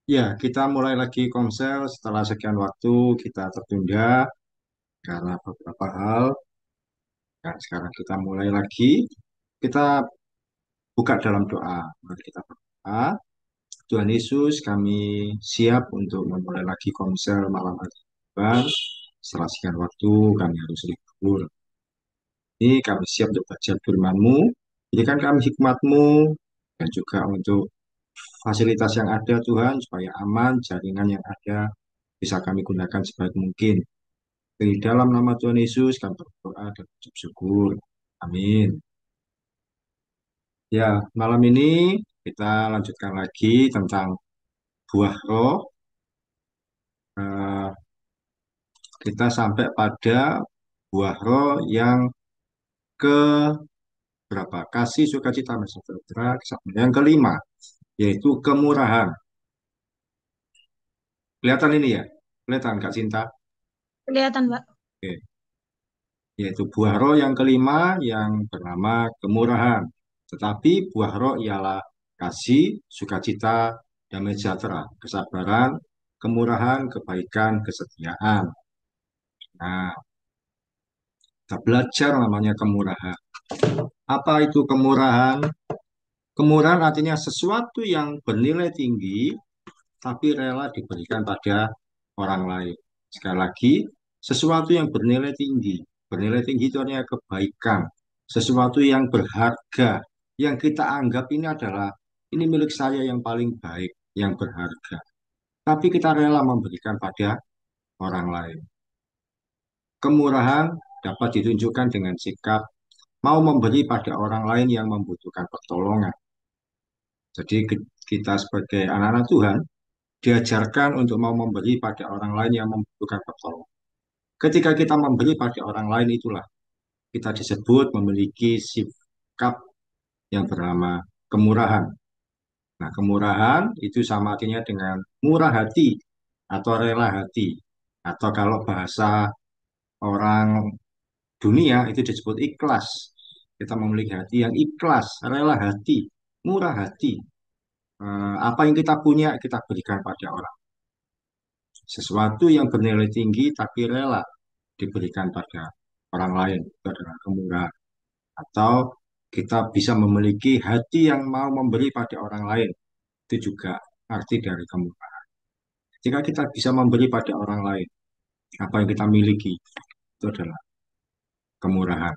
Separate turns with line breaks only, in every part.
Ya, kita mulai lagi komsel setelah sekian waktu kita tertunda karena beberapa hal. Dan sekarang kita mulai lagi. Kita buka dalam doa. Mari kita berdoa. Tuhan Yesus, kami siap untuk memulai lagi komsel malam hari. Bang, setelah sekian waktu kami harus libur. Ini kami siap untuk baca firman-Mu. Berikan kami hikmat-Mu dan juga untuk fasilitas yang ada Tuhan supaya aman, jaringan yang ada bisa kami gunakan sebaik mungkin. Di dalam nama Tuhan Yesus kami berdoa dan ucap syukur. Amin. Ya, malam ini kita lanjutkan lagi tentang buah roh. Eh, kita sampai pada buah roh yang ke berapa? Kasih, sukacita, sejahtera. Yang kelima, yaitu kemurahan. Kelihatan ini ya? Kelihatan Kak Cinta?
Kelihatan, Mbak.
Oke. Yaitu buah roh yang kelima yang bernama kemurahan. Tetapi buah roh ialah kasih, sukacita, damai sejahtera, kesabaran, kemurahan, kebaikan, kesetiaan. Nah, kita belajar namanya kemurahan. Apa itu kemurahan? Kemurahan artinya sesuatu yang bernilai tinggi, tapi rela diberikan pada orang lain. Sekali lagi, sesuatu yang bernilai tinggi. Bernilai tinggi itu artinya kebaikan. Sesuatu yang berharga. Yang kita anggap ini adalah, ini milik saya yang paling baik, yang berharga. Tapi kita rela memberikan pada orang lain. Kemurahan dapat ditunjukkan dengan sikap mau memberi pada orang lain yang membutuhkan pertolongan. Jadi kita sebagai anak-anak Tuhan diajarkan untuk mau memberi pada orang lain yang membutuhkan pertolongan. Ketika kita memberi pada orang lain itulah kita disebut memiliki sikap yang bernama kemurahan. Nah, kemurahan itu sama artinya dengan murah hati atau rela hati. Atau kalau bahasa orang dunia itu disebut ikhlas. Kita memiliki hati yang ikhlas, rela hati, murah hati. Apa yang kita punya kita berikan pada orang. Sesuatu yang bernilai tinggi tapi rela diberikan pada orang lain. Itu adalah kemurahan. Atau kita bisa memiliki hati yang mau memberi pada orang lain. Itu juga arti dari kemurahan. Jika kita bisa memberi pada orang lain, apa yang kita miliki, itu adalah kemurahan.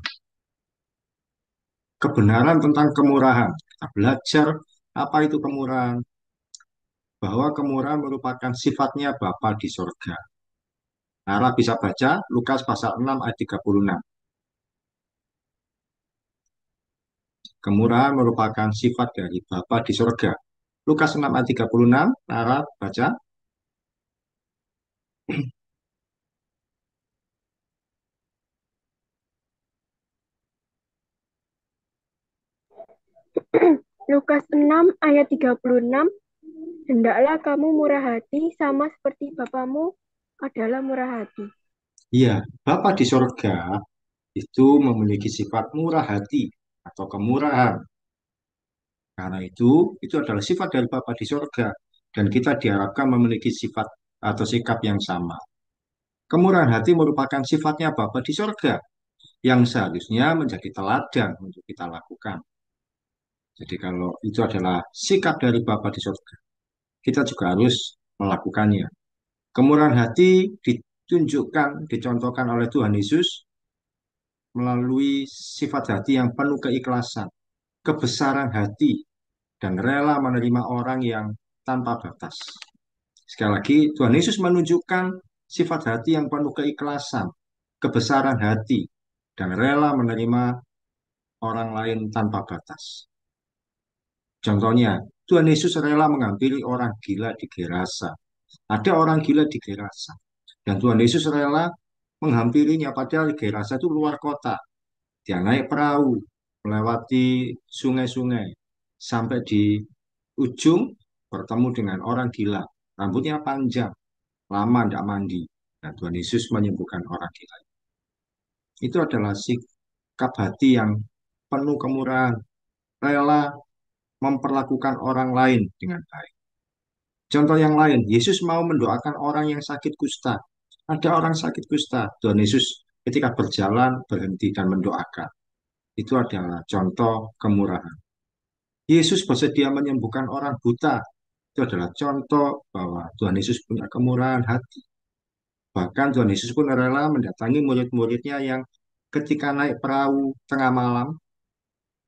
Kebenaran tentang kemurahan. Kita belajar apa itu kemurahan. Bahwa kemurahan merupakan sifatnya Bapa di sorga. Nara bisa baca Lukas pasal 6 ayat 36. Kemurahan merupakan sifat dari Bapa di sorga. Lukas 6 ayat 36, Nara baca.
Lukas 6 ayat 36, hendaklah kamu murah hati sama seperti Bapamu adalah murah hati.
Iya, Bapa di sorga itu memiliki sifat murah hati atau kemurahan. Karena itu adalah sifat dari Bapa di sorga. Dan kita diharapkan memiliki sifat atau sikap yang sama. Kemurahan hati merupakan sifatnya Bapa di sorga yang seharusnya menjadi teladan untuk kita lakukan. Jadi kalau itu adalah sikap dari Bapa di sorga, kita juga harus melakukannya. Kemurahan hati ditunjukkan, dicontohkan oleh Tuhan Yesus melalui sifat hati yang penuh keikhlasan, kebesaran hati, dan rela menerima orang yang tanpa batas. Sekali lagi, Tuhan Yesus menunjukkan sifat hati yang penuh keikhlasan, kebesaran hati, dan rela menerima orang lain tanpa batas. Contohnya, Tuhan Yesus rela menghampiri orang gila di Gerasa. Ada orang gila di Gerasa. Dan Tuhan Yesus rela menghampirinya padahal Gerasa itu luar kota. Dia naik perahu, melewati sungai-sungai, sampai di ujung bertemu dengan orang gila. Rambutnya panjang, lama tidak mandi. Dan Tuhan Yesus menyembuhkan orang gila. Itu adalah sikap hati yang penuh kemurahan, rela memperlakukan orang lain dengan baik. Contoh yang lain, Yesus mau mendoakan orang yang sakit kusta. Ada orang sakit kusta, Tuhan Yesus ketika berjalan berhenti dan mendoakan. Itu adalah contoh kemurahan. Yesus bersedia menyembuhkan orang buta. Itu adalah contoh bahwa Tuhan Yesus punya kemurahan hati. Bahkan Tuhan Yesus pun rela mendatangi murid-muridnya yang ketika naik perahu tengah malam,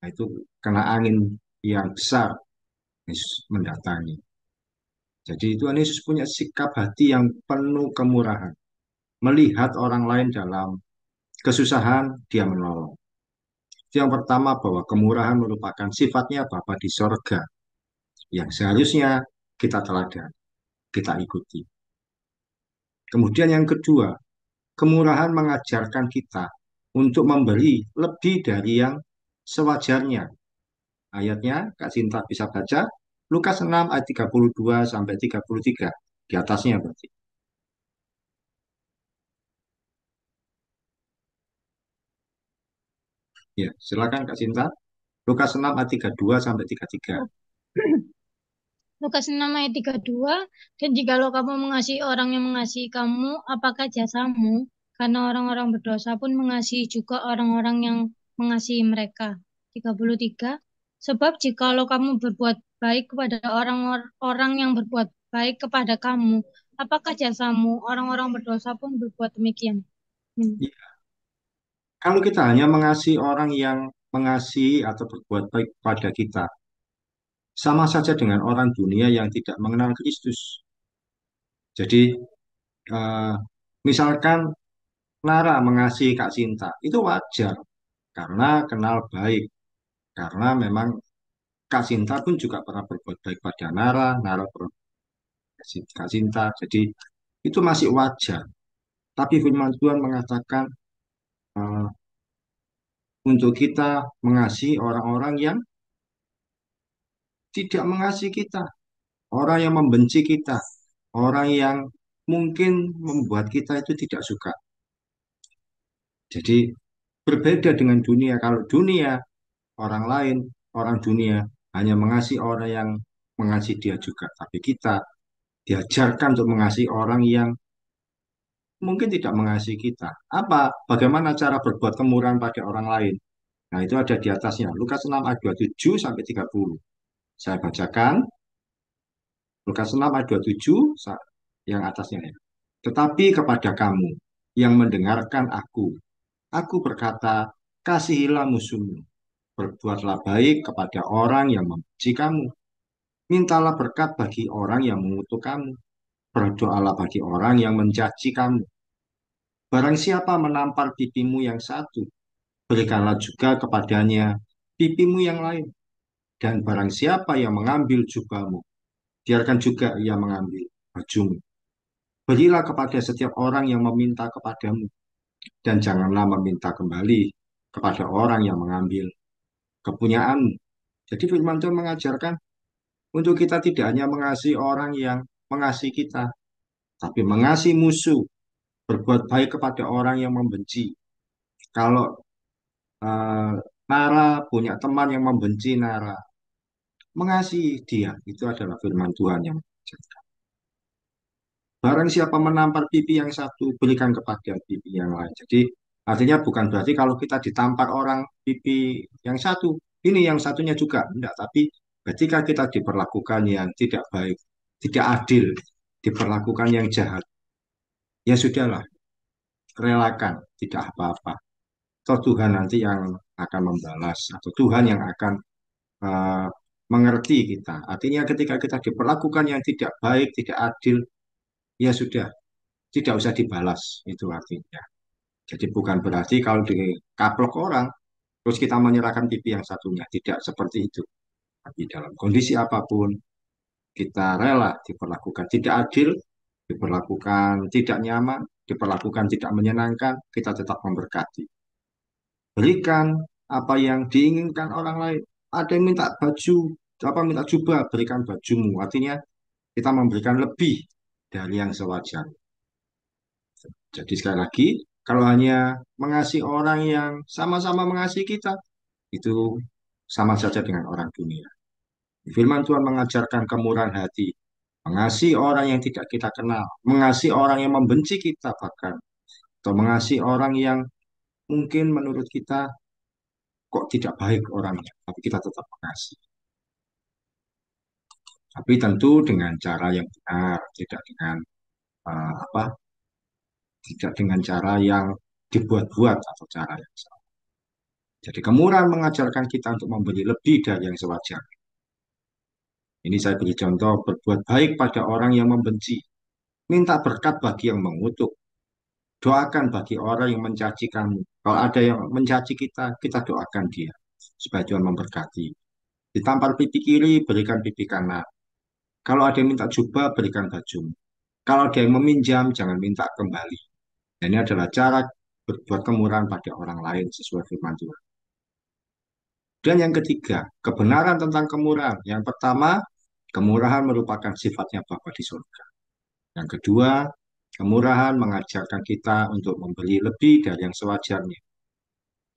nah itu kena angin yang besar, Yesus mendatangi. Jadi Tuhan Yesus punya sikap hati yang penuh kemurahan. Melihat orang lain dalam kesusahan, dia menolong. Itu yang pertama bahwa kemurahan merupakan sifatnya Bapa di sorga yang seharusnya kita teladan, kita ikuti. Kemudian yang kedua, kemurahan mengajarkan kita untuk memberi lebih dari yang sewajarnya. Ayatnya, Kak Sinta bisa baca, Lukas 6 ayat 32 sampai 33. Di atasnya berarti. Ya, silakan Kak Sinta. Lukas 6 ayat 32 sampai 33.
Lukas 6 ayat 32, dan jikalau kamu mengasihi orang yang mengasihi kamu, apakah jasamu? Karena orang-orang berdosa pun mengasihi juga orang-orang yang mengasihi mereka. 33, sebab jikalau kamu berbuat baik kepada orang-orang yang berbuat baik kepada kamu, apakah jasamu? Orang-orang berdosa pun berbuat demikian.
Kalau kita hanya mengasihi orang yang mengasihi atau berbuat baik pada kita, sama saja dengan orang dunia yang tidak mengenal Kristus. Jadi, eh, misalkan Nara mengasihi Kak Sinta, itu wajar karena kenal baik. Karena memang Kak Sinta pun juga pernah berbuat baik pada Nara, Nara pernah kasih Kak Sinta. Jadi, itu masih wajar. Tapi firman Tuhan mengatakan eh, untuk kita mengasihi orang-orang yang tidak mengasihi kita, orang yang membenci kita, orang yang mungkin membuat kita itu tidak suka. Jadi berbeda dengan dunia. Kalau dunia, orang lain, orang dunia hanya mengasihi orang yang mengasihi dia juga. Tapi kita diajarkan untuk mengasihi orang yang mungkin tidak mengasihi kita. Apa? Bagaimana cara berbuat kemurahan pada orang lain? Nah, itu ada di atasnya. Lukas 6 ayat 27 sampai 30. Saya bacakan. Lukas 6 ayat 27 yang atasnya ya. Tetapi kepada kamu yang mendengarkan aku berkata, kasihilah musuhmu, berbuatlah baik kepada orang yang membenci kamu, mintalah berkat bagi orang yang mengutuk kamu, berdoalah bagi orang yang mencaci kamu. Barang siapa menampar pipimu yang satu, berikanlah juga kepadanya pipimu yang lain. Dan barang siapa yang mengambil jubahmu, biarkan juga ia mengambil bajumu. Berilah kepada setiap orang yang meminta kepadamu, dan janganlah meminta kembali kepada orang yang mengambil kepunyaanmu. Jadi firman Tuhan mengajarkan untuk kita tidak hanya mengasihi orang yang mengasihi kita, tapi mengasihi musuh, berbuat baik kepada orang yang membenci. Kalau eh, Nara punya teman yang membenci Nara, mengasihi dia, itu adalah firman Tuhan yang mengajarkan. Barang siapa menampar pipi yang satu, berikan kepada pipi yang lain. Jadi artinya bukan berarti kalau kita ditampar orang pipi yang satu, ini yang satunya juga. Enggak, tapi ketika kita diperlakukan yang tidak baik, tidak adil, diperlakukan yang jahat, ya sudahlah, relakan, tidak apa-apa. Toh Tuhan nanti yang akan membalas, atau Tuhan yang akan eh, mengerti kita. Artinya ketika kita diperlakukan yang tidak baik, tidak adil, ya sudah, tidak usah dibalas, itu artinya. Jadi bukan berarti kalau dikaplok orang, terus kita menyerahkan pipi yang satunya. Tidak seperti itu. Tapi dalam kondisi apapun, kita rela diperlakukan tidak adil, diperlakukan tidak nyaman, diperlakukan tidak menyenangkan, kita tetap memberkati. Berikan apa yang diinginkan orang lain. Ada yang minta baju, apa minta jubah, berikan bajumu. Artinya kita memberikan lebih dari yang sewajarnya. Jadi sekali lagi, kalau hanya mengasihi orang yang sama-sama mengasihi kita, itu sama saja dengan orang dunia. Firman Tuhan mengajarkan kemurahan hati, mengasihi orang yang tidak kita kenal, mengasihi orang yang membenci kita bahkan, atau mengasihi orang yang mungkin menurut kita kok tidak baik orangnya, tapi kita tetap mengasihi. Tapi tentu dengan cara yang benar, tidak dengan apa, tidak dengan cara yang dibuat-buat atau cara yang salah. Jadi kemurahan mengajarkan kita untuk memberi lebih dari yang sewajarnya. Ini saya beri contoh, berbuat baik pada orang yang membenci, minta berkat bagi yang mengutuk, doakan bagi orang yang mencaci kamu. Kalau ada yang mencaci kita, kita doakan dia supaya Tuhan memberkati. Ditampar pipi kiri, berikan pipi kanan. Kalau ada yang minta jubah, berikan baju. Kalau ada yang meminjam, jangan minta kembali. Dan ini adalah cara berbuat kemurahan pada orang lain sesuai firman Tuhan. Dan yang ketiga, kebenaran tentang kemurahan. Yang pertama, kemurahan merupakan sifatnya Bapa di surga. Yang kedua, kemurahan mengajarkan kita untuk memberi lebih dari yang sewajarnya.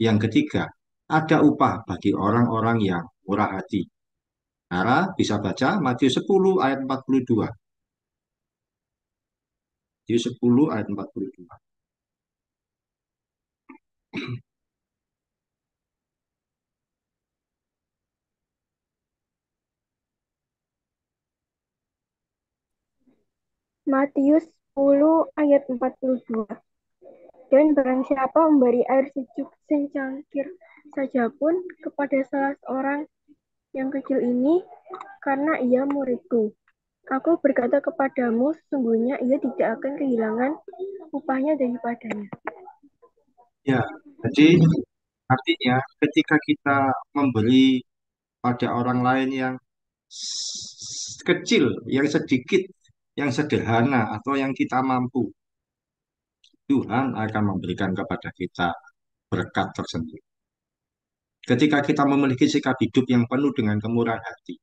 Yang ketiga, ada upah bagi orang-orang yang murah hati. Nara bisa baca Matius 10 ayat 42. Matius 10 ayat 42.
Matius 10 ayat 42. Dan barang siapa memberi air sejuk secangkir saja pun kepada salah seorang yang kecil ini, karena ia muridku, aku berkata kepadamu, sesungguhnya ia tidak akan kehilangan upahnya daripadanya.
Ya, jadi artinya ketika kita memberi pada orang lain yang kecil, yang sedikit, yang sederhana, atau yang kita mampu, Tuhan akan memberikan kepada kita berkat tersendiri. Ketika kita memiliki sikap hidup yang penuh dengan kemurahan hati,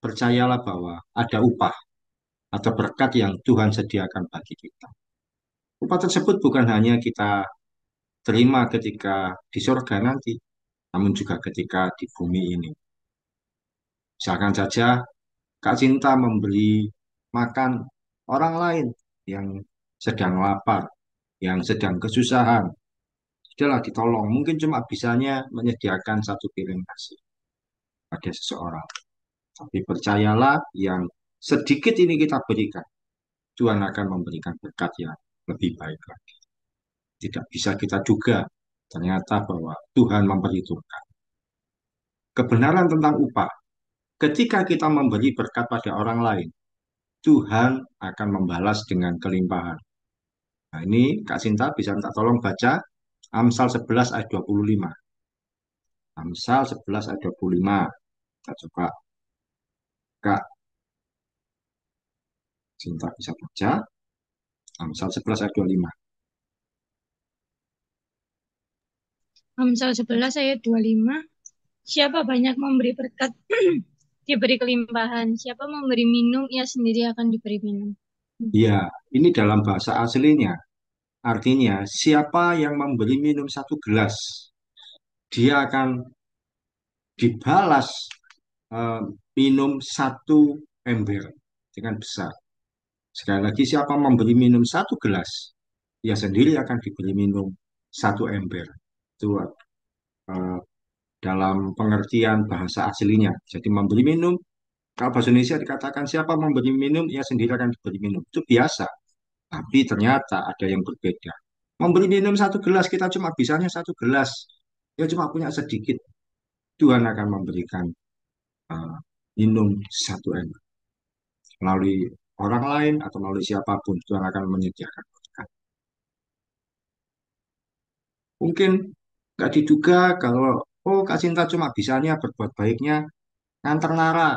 percayalah bahwa ada upah atau berkat yang Tuhan sediakan bagi kita. Upah tersebut bukan hanya kita terima ketika di surga nanti, namun juga ketika di bumi ini. Misalkan saja Kak Cinta memberi makan orang lain yang sedang lapar, yang sedang kesusahan. Sudahlah ditolong, mungkin cuma bisanya menyediakan satu piring nasi pada seseorang. Tapi percayalah yang sedikit ini kita berikan, Tuhan akan memberikan berkat yang lebih baik lagi. Tidak bisa kita duga ternyata bahwa Tuhan memperhitungkan. Kebenaran tentang upah, ketika kita memberi berkat pada orang lain, Tuhan akan membalas dengan kelimpahan. Nah ini Kak Sinta bisa minta tolong baca Amsal 11 ayat 25. Amsal 11 ayat 25. Kita coba Kak Sinta bisa baca Amsal 11 ayat 25.
Amsal 11 ayat 25. Siapa banyak memberi berkat, diberi kelimpahan. Siapa memberi minum, ia sendiri akan diberi minum.
Ya, ini dalam bahasa aslinya. Artinya, siapa yang memberi minum satu gelas, dia akan dibalas eh, minum satu ember dengan besar. Sekali lagi, siapa memberi minum satu gelas, dia sendiri akan diberi minum satu ember. Itu eh, dalam pengertian bahasa aslinya. Jadi memberi minum, kalau bahasa Indonesia dikatakan siapa memberi minum, ia sendiri akan diberi minum. Itu biasa. Tapi ternyata ada yang berbeda. Memberi minum satu gelas, kita cuma bisanya satu gelas. Ya cuma punya sedikit. Tuhan akan memberikan eh, minum satu ember. Melalui orang lain atau melalui siapapun, Tuhan akan menyediakan berkat. Mungkin nggak diduga kalau, oh Kak Cinta cuma bisanya berbuat baiknya nganter Nara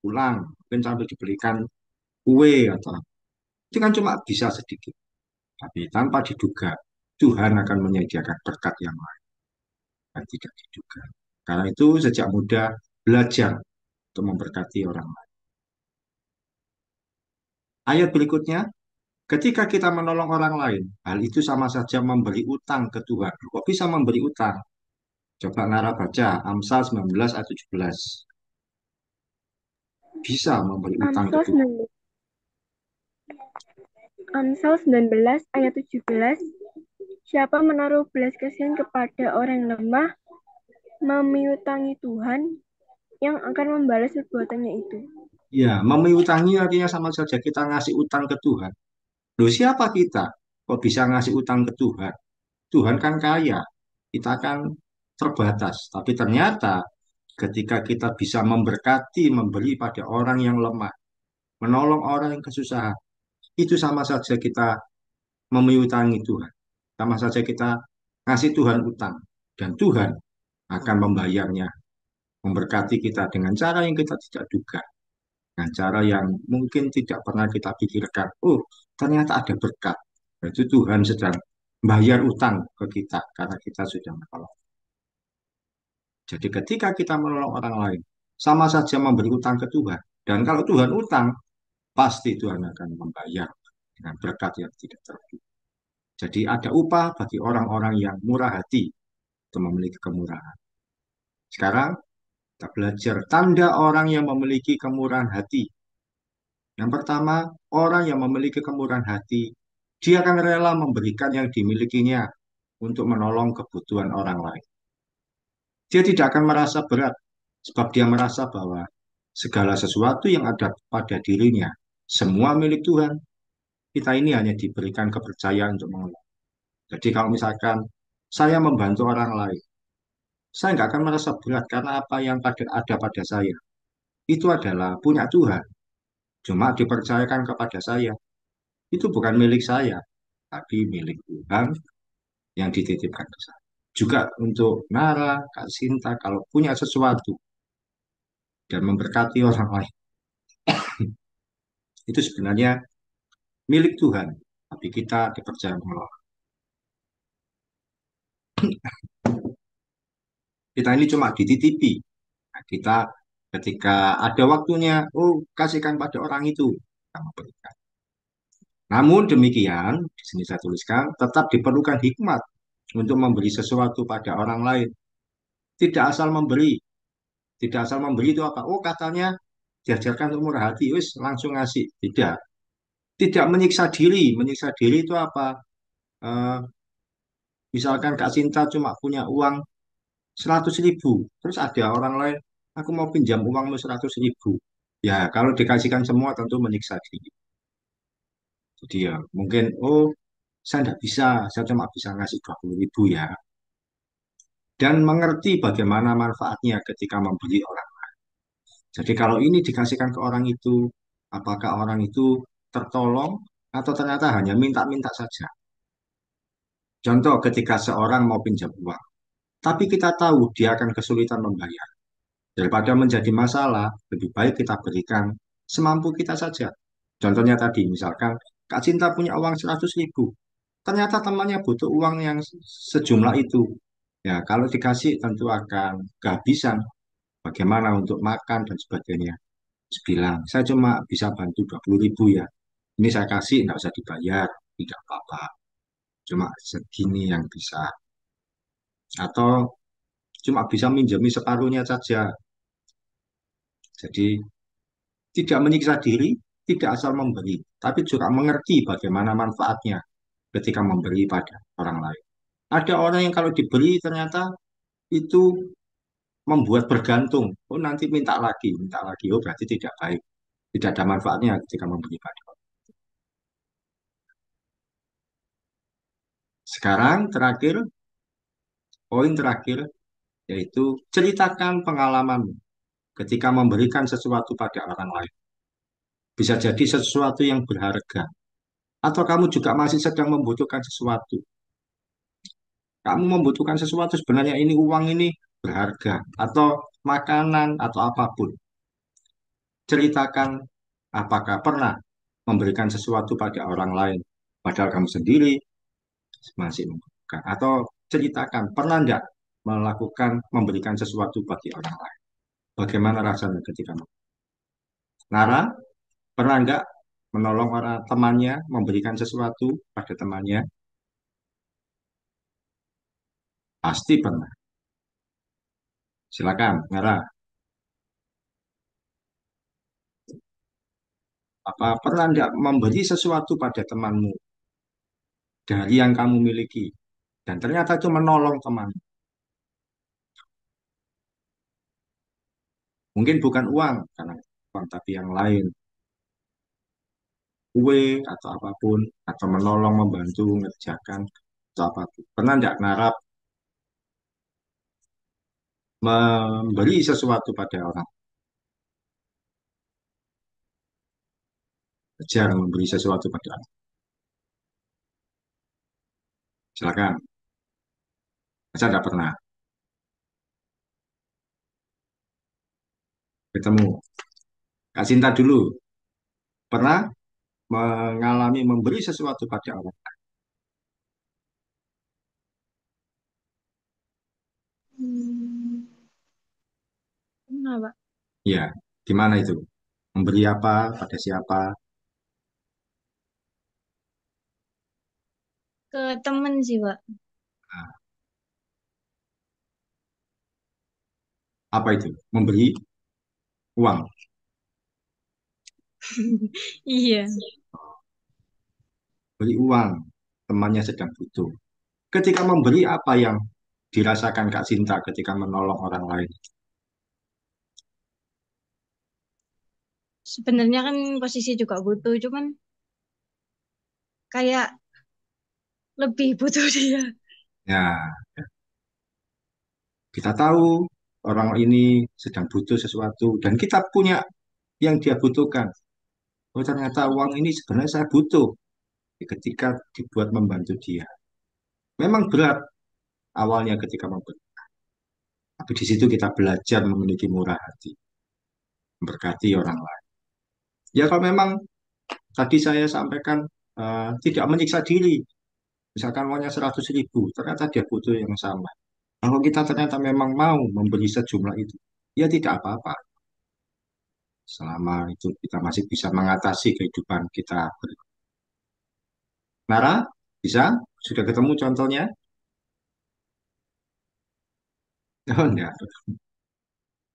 pulang. Mungkin sampai dibelikan kue atau itu kan cuma bisa sedikit. Tapi tanpa diduga, Tuhan akan menyediakan berkat yang lain yang tidak diduga. Karena itu sejak muda belajar untuk memberkati orang lain. Ayat berikutnya, ketika kita menolong orang lain, hal itu sama saja memberi utang ke Tuhan. Kok bisa memberi utang? Coba Nara baca Amsal 19 ayat 17. bisa memberi utang ke
Amsal
Tuhan.
19, Amsal 19 ayat 17. Siapa menaruh belas kasihan kepada orang yang lemah, memiutangi Tuhan yang akan membalas perbuatannya itu.
Ya, memberi utangi artinya sama saja kita ngasih utang ke Tuhan. Loh, siapa kita? Kok bisa ngasih utang ke Tuhan? Tuhan kan kaya, kita kan terbatas. Tapi ternyata ketika kita bisa memberkati, memberi pada orang yang lemah, menolong orang yang kesusahan, itu sama saja kita memiutangi Tuhan. Sama saja kita ngasih Tuhan utang. Dan Tuhan akan membayarnya, memberkati kita dengan cara yang kita tidak duga. Dengan cara yang mungkin tidak pernah kita pikirkan. Oh, ternyata ada berkat. Itu Tuhan sedang bayar utang ke kita karena kita sudah menolong. Jadi ketika kita menolong orang lain, sama saja memberi utang ke Tuhan. Dan kalau Tuhan utang, pasti Tuhan akan membayar dengan berkat yang tidak terduga. Jadi ada upah bagi orang-orang yang murah hati untuk memiliki kemurahan. Sekarang kita belajar tanda orang yang memiliki kemurahan hati. Yang pertama, orang yang memiliki kemurahan hati, dia akan rela memberikan yang dimilikinya untuk menolong kebutuhan orang lain. Dia tidak akan merasa berat, sebab dia merasa bahwa segala sesuatu yang ada pada dirinya, semua milik Tuhan. Kita ini hanya diberikan kepercayaan untuk mengelola. Jadi kalau misalkan saya membantu orang lain, saya nggak akan merasa berat karena apa yang ada pada saya. Itu adalah punya Tuhan, cuma dipercayakan kepada saya. Itu bukan milik saya, tapi milik Tuhan yang dititipkan ke saya. Juga untuk Nara, Kak Sinta, kalau punya sesuatu dan memberkati orang lain, itu sebenarnya milik Tuhan, tapi kita dipercaya mengelola. Kita ini cuma dititipi. Nah, kita ketika ada waktunya, oh kasihkan pada orang itu, kita memberikan. Namun demikian, di sini saya tuliskan, tetap diperlukan hikmat untuk memberi sesuatu pada orang lain. Tidak asal memberi. Tidak asal memberi itu apa? Oh katanya diajarkan untuk murah hati, wis langsung ngasih. Tidak. Tidak menyiksa diri. Menyiksa diri itu apa? Eh, Misalkan Kak Sinta cuma punya uang 100.000. Terus ada orang lain, aku mau pinjam uangmu 100.000. Ya, kalau dikasihkan semua tentu menyiksa diri. Jadi ya, mungkin, oh, saya tidak bisa, saya cuma bisa ngasih 20.000 ya. Dan mengerti bagaimana manfaatnya ketika memberi orang. Jadi kalau ini dikasihkan ke orang itu, apakah orang itu tertolong atau ternyata hanya minta-minta saja. Contoh ketika seorang mau pinjam uang, tapi kita tahu dia akan kesulitan membayar. Daripada menjadi masalah, lebih baik kita berikan semampu kita saja. Contohnya tadi, misalkan Kak Cinta punya uang 100.000, ternyata temannya butuh uang yang sejumlah itu. Ya, kalau dikasih tentu akan kehabisan. Bagaimana untuk makan dan sebagainya. Terus bilang, saya cuma bisa bantu 20.000 ya. Ini saya kasih, nggak usah dibayar, tidak apa-apa. Cuma segini yang bisa. Atau cuma bisa minjemi separuhnya saja. Jadi tidak menyiksa diri, tidak asal memberi, tapi juga mengerti bagaimana manfaatnya ketika memberi pada orang lain. Ada orang yang kalau diberi ternyata itu membuat bergantung. Oh nanti minta lagi. Oh berarti tidak baik. Tidak ada manfaatnya ketika memberi pada orang. Sekarang terakhir, poin terakhir, yaitu ceritakan pengalaman ketika memberikan sesuatu pada orang lain. Bisa jadi sesuatu yang berharga. Atau kamu juga masih sedang membutuhkan sesuatu. Kamu membutuhkan sesuatu sebenarnya ini uang ini berharga atau makanan atau apapun. Ceritakan apakah pernah memberikan sesuatu pada orang lain padahal kamu sendiri masih membutuhkan atau ceritakan pernah enggak melakukan memberikan sesuatu bagi orang lain. Bagaimana rasanya ketika Nara pernah enggak menolong orang temannya memberikan sesuatu pada temannya? Pasti pernah. Silakan, Nara. Apa pernah tidak memberi sesuatu pada temanmu dari yang kamu miliki dan ternyata itu menolong teman. Mungkin bukan uang karena uang tapi yang lain, kue atau apapun atau menolong membantu mengerjakan atau apapun. Pernah tidak narap memberi sesuatu pada orang, ajar memberi sesuatu pada orang. Silakan. Saya tidak pernah ketemu. Kak Sinta dulu pernah mengalami memberi sesuatu pada orang.
Hmm, pernah, Pak.
Ya, gimana itu? Memberi apa pada siapa?
Ke temen sih, Pak.
Nah, apa itu? Memberi uang.
Iya.
Beri uang, temannya sedang butuh. Ketika memberi apa yang dirasakan Kak Sinta ketika menolong orang lain?
Sebenarnya kan posisi juga butuh, cuman kayak lebih butuh dia.
Ya, kita tahu orang ini sedang butuh sesuatu dan kita punya yang dia butuhkan. Oh, ternyata uang ini sebenarnya saya butuh ketika dibuat membantu dia. Memang berat awalnya ketika memberi, tapi di situ kita belajar memiliki murah hati, memberkati orang lain. Ya kalau memang tadi saya sampaikan tidak menyiksa diri, misalkan uangnya 100.000, ternyata dia butuh yang sama. Kalau kita ternyata memang mau memberi sejumlah itu, ya tidak apa-apa. Selama itu kita masih bisa mengatasi kehidupan kita. Nara, bisa? Sudah ketemu contohnya? Oh, enggak.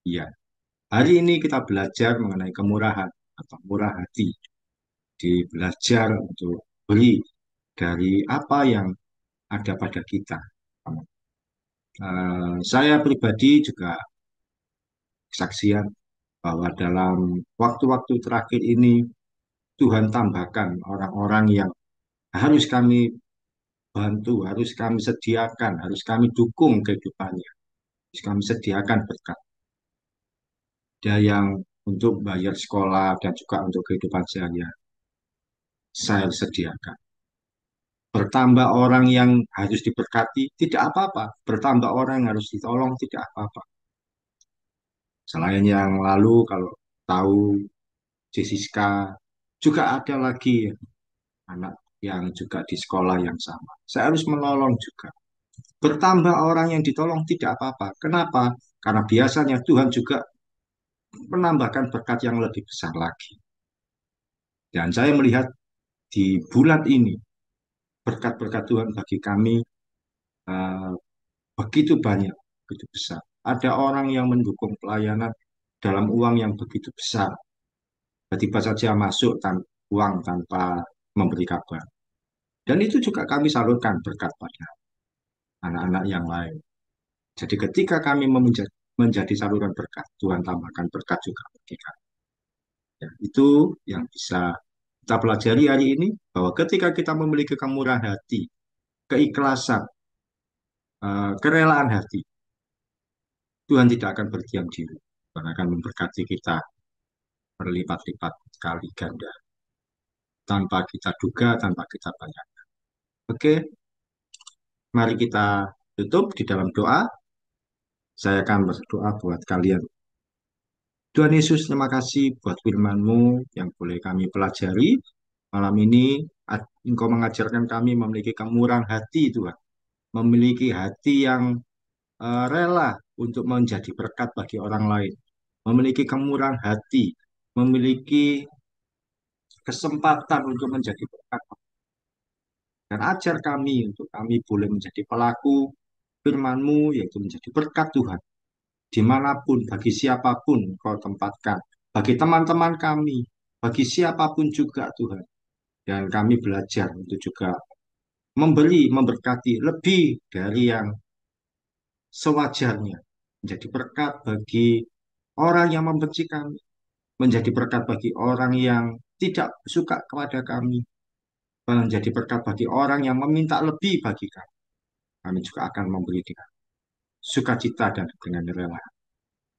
Iya. Hari ini kita belajar mengenai kemurahan atau murah hati. Di belajar untuk beri dari apa yang ada pada kita. Saya pribadi juga kesaksian bahwa dalam waktu-waktu terakhir ini Tuhan tambahkan orang-orang yang harus kami bantu, harus kami sediakan, harus kami dukung kehidupannya, harus kami sediakan berkat. Ada yang untuk bayar sekolah dan juga untuk kehidupan saya sediakan. Bertambah orang yang harus diberkati, tidak apa-apa. Bertambah orang yang harus ditolong, tidak apa-apa. Selain yang lalu, kalau tahu Jessica, juga ada lagi anak yang juga di sekolah yang sama. Saya harus menolong juga. Bertambah orang yang ditolong tidak apa-apa. Kenapa? Karena biasanya Tuhan juga menambahkan berkat yang lebih besar lagi. Dan saya melihat di bulan ini, berkat-berkat Tuhan bagi kami eh, begitu banyak, begitu besar. Ada orang yang mendukung pelayanan dalam uang yang begitu besar. Tiba-tiba saja masuk uang tanpa memberi kabar. Dan itu juga kami salurkan berkat pada anak-anak yang lain. Jadi ketika kami menjadi saluran berkat, Tuhan tambahkan berkat juga bagi kami. Ya, itu yang bisa kita pelajari hari ini, bahwa ketika kita memiliki kemurahan hati, keikhlasan, kerelaan hati, Tuhan tidak akan berdiam diri. Tuhan akan memberkati kita berlipat-lipat kali ganda, tanpa kita duga, tanpa kita bayangkan. Oke, mari kita tutup di dalam doa. Saya akan berdoa buat kalian. Tuhan Yesus, terima kasih buat firman-Mu yang boleh kami pelajari. Malam ini, Engkau mengajarkan kami memiliki kemurahan hati, Tuhan. Memiliki hati yang rela untuk menjadi berkat bagi orang lain. Memiliki kemurahan hati, memiliki kesempatan untuk menjadi berkat. Dan ajar kami untuk kami boleh menjadi pelaku firman-Mu, yaitu menjadi berkat Tuhan. Dimanapun, bagi siapapun Kau tempatkan. Bagi teman-teman kami, bagi siapapun juga Tuhan. Dan kami belajar untuk juga memberi, memberkati lebih dari yang sewajarnya. Menjadi berkat bagi orang yang membenci kami, menjadi berkat bagi orang yang tidak suka kepada kami, menjadi berkat bagi orang yang meminta lebih bagi kami. Kami juga akan memberi dengan sukacita dan dengan rela.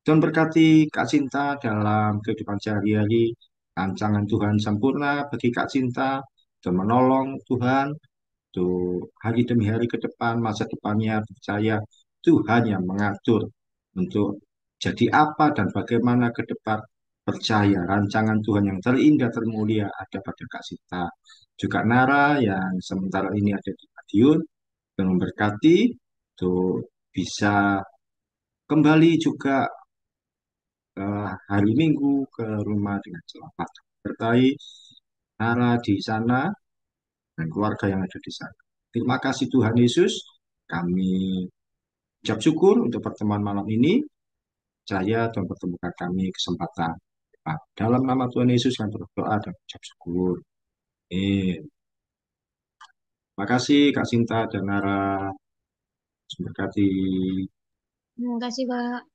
Tuhan berkati Kak Cinta dalam kehidupan sehari-hari. Rancangan Tuhan sempurna bagi Kak Cinta dan menolong Tuhan untuk hari demi hari ke depan, masa depannya percaya Tuhan yang mengatur untuk jadi apa dan bagaimana ke depan. Percaya rancangan Tuhan yang terindah, termulia ada pada Kak Cinta. Juga Nara yang sementara ini ada di Madiun dan memberkati untuk bisa kembali juga hari Minggu ke rumah dengan selamat. Berkahi Nara di sana dan keluarga yang ada di sana. Terima kasih Tuhan Yesus. Kami ucap syukur untuk pertemuan malam ini. Saya Tuhan pertemukan kami kesempatan depan. Dalam nama Tuhan Yesus kami berdoa dan ucap syukur. Amin. Terima kasih Kak Sinta dan Nara. Terima kasih.
Terima kasih, Kak.